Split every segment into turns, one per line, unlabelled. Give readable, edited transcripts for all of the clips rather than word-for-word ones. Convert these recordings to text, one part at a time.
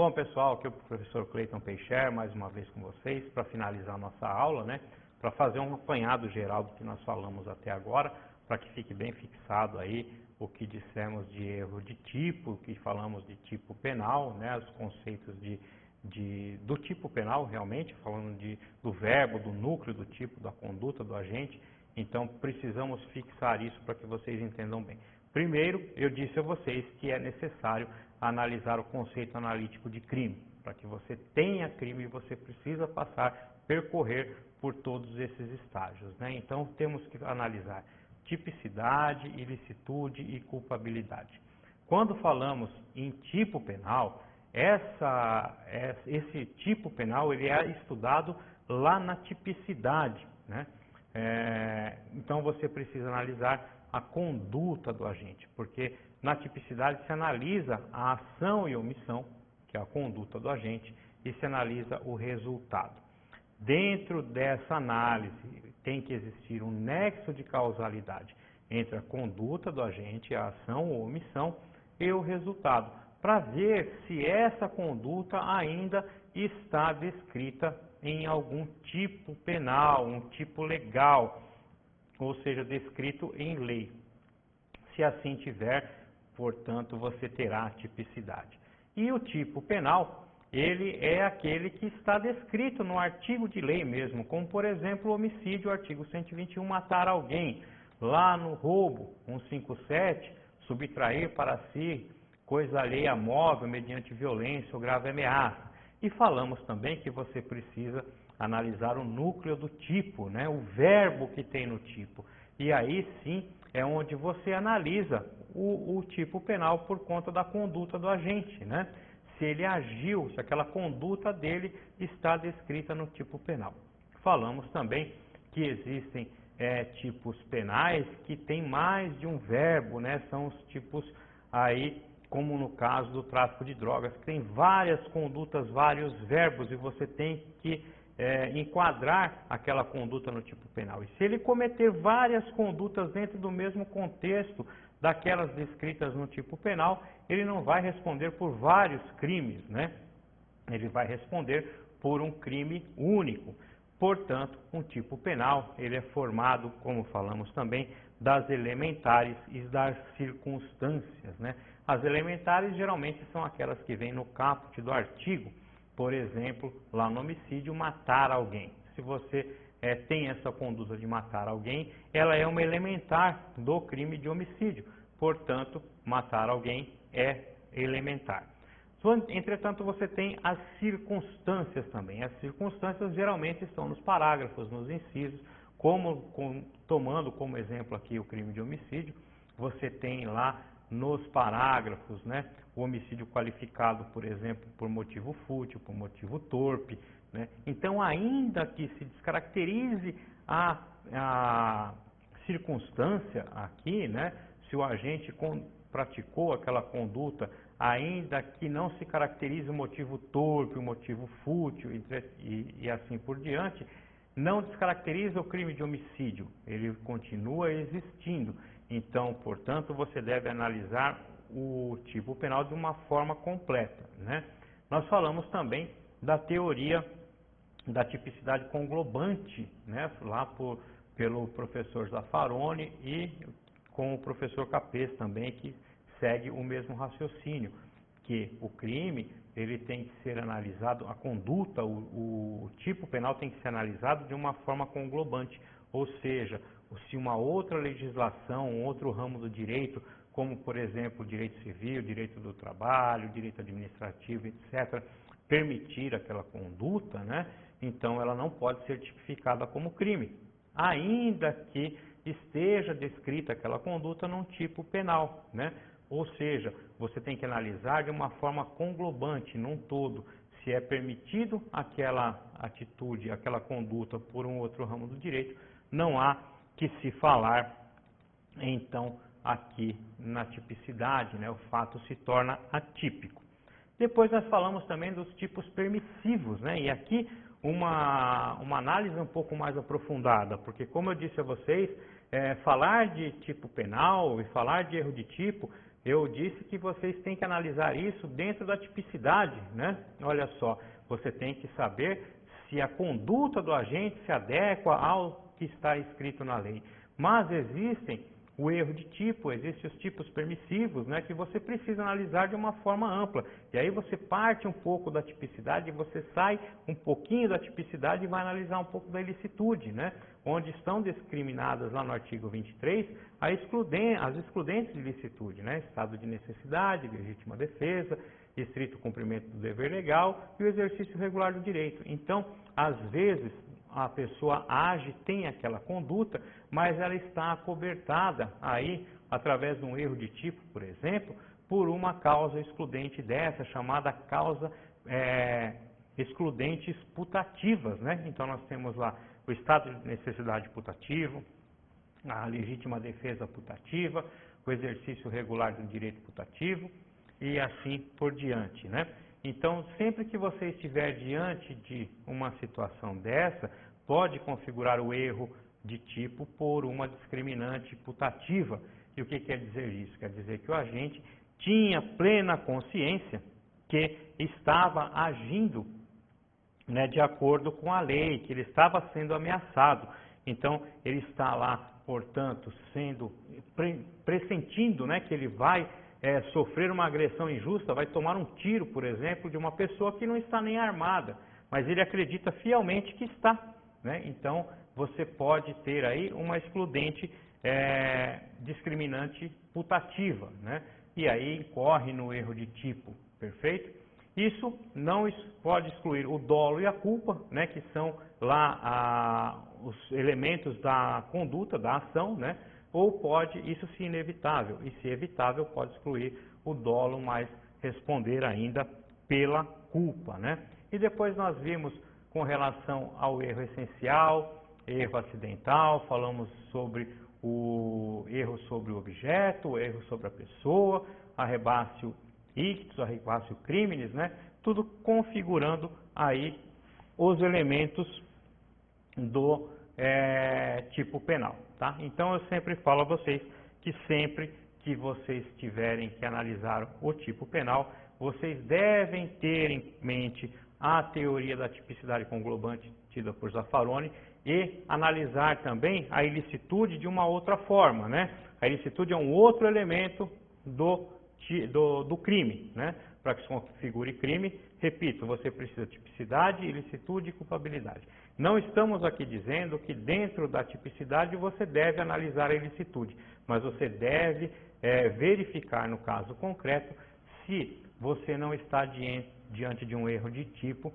Bom, pessoal, aqui é o professor Cleiton Peixer, mais uma vez com vocês, para finalizar a nossa aula, né? Para fazer um apanhado geral do que nós falamos até agora, para que fique bem fixado aí o que dissemos de erro de tipo, que falamos de tipo penal, né? Os conceitos do tipo penal, realmente, falando do verbo, do núcleo do tipo, da conduta do agente. Então, precisamos fixar isso para que vocês entendam bem. Primeiro, eu disse a vocês que é necessário analisar o conceito analítico de crime. Para que você tenha crime, você precisa percorrer por todos esses estágios, né? Então, temos que analisar tipicidade, ilicitude e culpabilidade. Quando falamos em tipo penal, esse tipo penal ele é estudado lá na tipicidade, né? Então, você precisa analisar a conduta do agente, porque na tipicidade se analisa a ação e omissão, que é a conduta do agente, e se analisa o resultado. Dentro dessa análise tem que existir um nexo de causalidade entre a conduta do agente, a ação ou omissão e o resultado, para ver se essa conduta ainda está descrita em algum tipo penal, um tipo legal, ou seja, descrito em lei. Se assim tiver, portanto, você terá a tipicidade. E o tipo penal, ele é aquele que está descrito no artigo de lei mesmo, como, por exemplo, o homicídio, artigo 121, matar alguém. Lá no roubo, 157, subtrair para si coisa alheia móvel mediante violência ou grave ameaça. E falamos também que você precisa analisar o núcleo do tipo, né? O verbo que tem no tipo. E aí sim é onde você analisa o tipo penal por conta da conduta do agente, né? Se ele agiu, se aquela conduta dele está descrita no tipo penal. Falamos também que existem tipos penais que têm mais de um verbo, né? São os tipos aí, como no caso do tráfico de drogas, que tem várias condutas, vários verbos, e você tem que enquadrar aquela conduta no tipo penal. E se ele cometer várias condutas dentro do mesmo contexto daquelas descritas no tipo penal, ele não vai responder por vários crimes, né? Ele vai responder por um crime único. Portanto, um tipo penal, ele é formado, como falamos também, das elementares e das circunstâncias, né? As elementares geralmente são aquelas que vêm no caput do artigo. Por exemplo, lá no homicídio, matar alguém. Se você tem essa conduta de matar alguém, ela é uma elementar do crime de homicídio. Portanto, matar alguém é elementar. Entretanto, você tem as circunstâncias também. As circunstâncias geralmente estão nos parágrafos, nos incisos, tomando como exemplo aqui o crime de homicídio, você tem lá nos parágrafos, né, o homicídio qualificado, por exemplo, por motivo fútil, por motivo torpe, né? Então, ainda que se descaracterize a circunstância aqui, né, se o agente praticou aquela conduta, ainda que não se caracterize o motivo torpe, o motivo fútil e assim por diante, não descaracteriza o crime de homicídio, ele continua existindo. Então, portanto, você deve analisar o tipo penal de uma forma completa, né? Nós falamos também da teoria da tipicidade conglobante, né? Lá pelo professor Zaffaroni e com o professor Capês também, que segue o mesmo raciocínio, que o crime ele tem que ser analisado, a conduta, o tipo penal tem que ser analisado de uma forma conglobante, ou seja, se uma outra legislação, um outro ramo do direito, como por exemplo o direito civil, direito do trabalho, direito administrativo, etc., permitir aquela conduta, né? Então ela não pode ser tipificada como crime, ainda que esteja descrita aquela conduta num tipo penal, né? Ou seja, você tem que analisar de uma forma conglobante, num todo, se é permitido aquela atitude, aquela conduta por um outro ramo do direito, não há que se falar, então, aqui na tipicidade, né? O fato se torna atípico. Depois nós falamos também dos tipos permissivos, né? E aqui uma análise um pouco mais aprofundada, porque como eu disse a vocês, falar de tipo penal e falar de erro de tipo eu disse que vocês têm que analisar isso dentro da tipicidade, né? Olha só, você tem que saber se a conduta do agente se adequa ao que está escrito na lei. Mas existem o erro de tipo, existem os tipos permissivos, né, que você precisa analisar de uma forma ampla. E aí você parte um pouco da tipicidade, você sai um pouquinho da tipicidade e vai analisar um pouco da ilicitude, né, onde estão discriminadas lá no artigo 23 as excludentes de ilicitude, né, estado de necessidade, legítima defesa, estrito cumprimento do dever legal e o exercício regular do direito. Então, às vezes, a pessoa age, tem aquela conduta, mas ela está acobertada aí, através de um erro de tipo, por exemplo, por uma causa excludente dessa, chamada causa excludentes putativas, né? Então nós temos lá o estado de necessidade putativo, a legítima defesa putativa, o exercício regular do direito putativo e assim por diante, né? Então, sempre que você estiver diante de uma situação dessa, pode configurar o erro de tipo por uma discriminante putativa. E o que quer dizer isso? Quer dizer que o agente tinha plena consciência que estava agindo, né, de acordo com a lei, que ele estava sendo ameaçado. Então, ele está lá, portanto, pressentindo, né, que ele vai sofrer uma agressão injusta, vai tomar um tiro, por exemplo, de uma pessoa que não está nem armada, mas ele acredita fielmente que está, né? Então, você pode ter aí uma excludente discriminante putativa, né? E aí incorre no erro de tipo, perfeito? Isso não pode excluir o dolo e a culpa, né? Que são lá os elementos da conduta, da ação, né? Ou pode, isso se inevitável, e se evitável pode excluir o dolo, mas responder ainda pela culpa, né? E depois nós vimos com relação ao erro essencial, erro acidental, falamos sobre o erro sobre o objeto, o erro sobre a pessoa, arrebácio ictus, arrebácio criminis, né? Tudo configurando aí os elementos do tipo penal, tá? Então eu sempre falo a vocês que sempre que vocês tiverem que analisar o tipo penal, vocês devem ter em mente a teoria da tipicidade conglobante tida por Zaffaroni e analisar também a ilicitude de uma outra forma, né? A ilicitude é um outro elemento do crime, né? Para que se configure crime, repito, você precisa de tipicidade, ilicitude e culpabilidade. Não estamos aqui dizendo que dentro da tipicidade você deve analisar a ilicitude, mas você deve verificar no caso concreto se você não está diante de um erro de tipo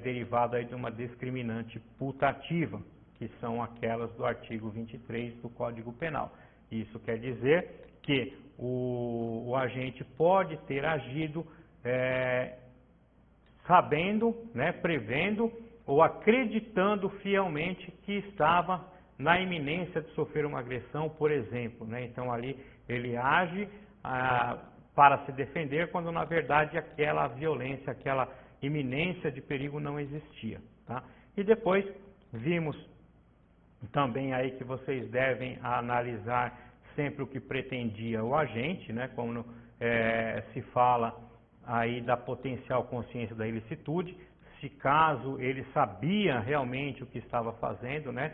derivado aí de uma discriminante putativa, que são aquelas do artigo 23 do Código Penal. Isso quer dizer que o agente pode ter agido sabendo, né, prevendo ou acreditando fielmente que estava na iminência de sofrer uma agressão, por exemplo, né? Então ali ele age para se defender quando na verdade aquela violência, aquela iminência de perigo não existia, tá? E depois vimos também aí que vocês devem analisar sempre o que pretendia o agente, né? Como se fala aí da potencial consciência da ilicitude, se caso ele sabia realmente o que estava fazendo, né?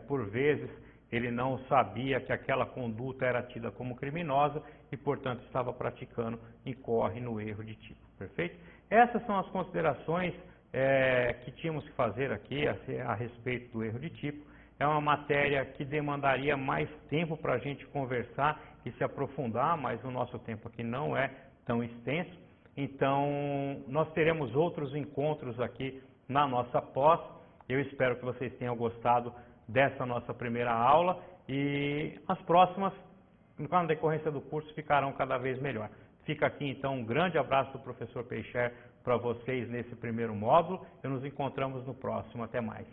Por vezes ele não sabia que aquela conduta era tida como criminosa e, portanto, estava praticando, incorre no erro de tipo, perfeito? Essas são as considerações que tínhamos que fazer aqui a respeito do erro de tipo. É uma matéria que demandaria mais tempo para a gente conversar e se aprofundar, mas o nosso tempo aqui não é tão extenso. Então, nós teremos outros encontros aqui na nossa pós. Eu espero que vocês tenham gostado dessa nossa primeira aula e as próximas, na decorrência do curso, ficarão cada vez melhor. Fica aqui, então, um grande abraço do professor Peixer para vocês nesse primeiro módulo e nos encontramos no próximo. Até mais.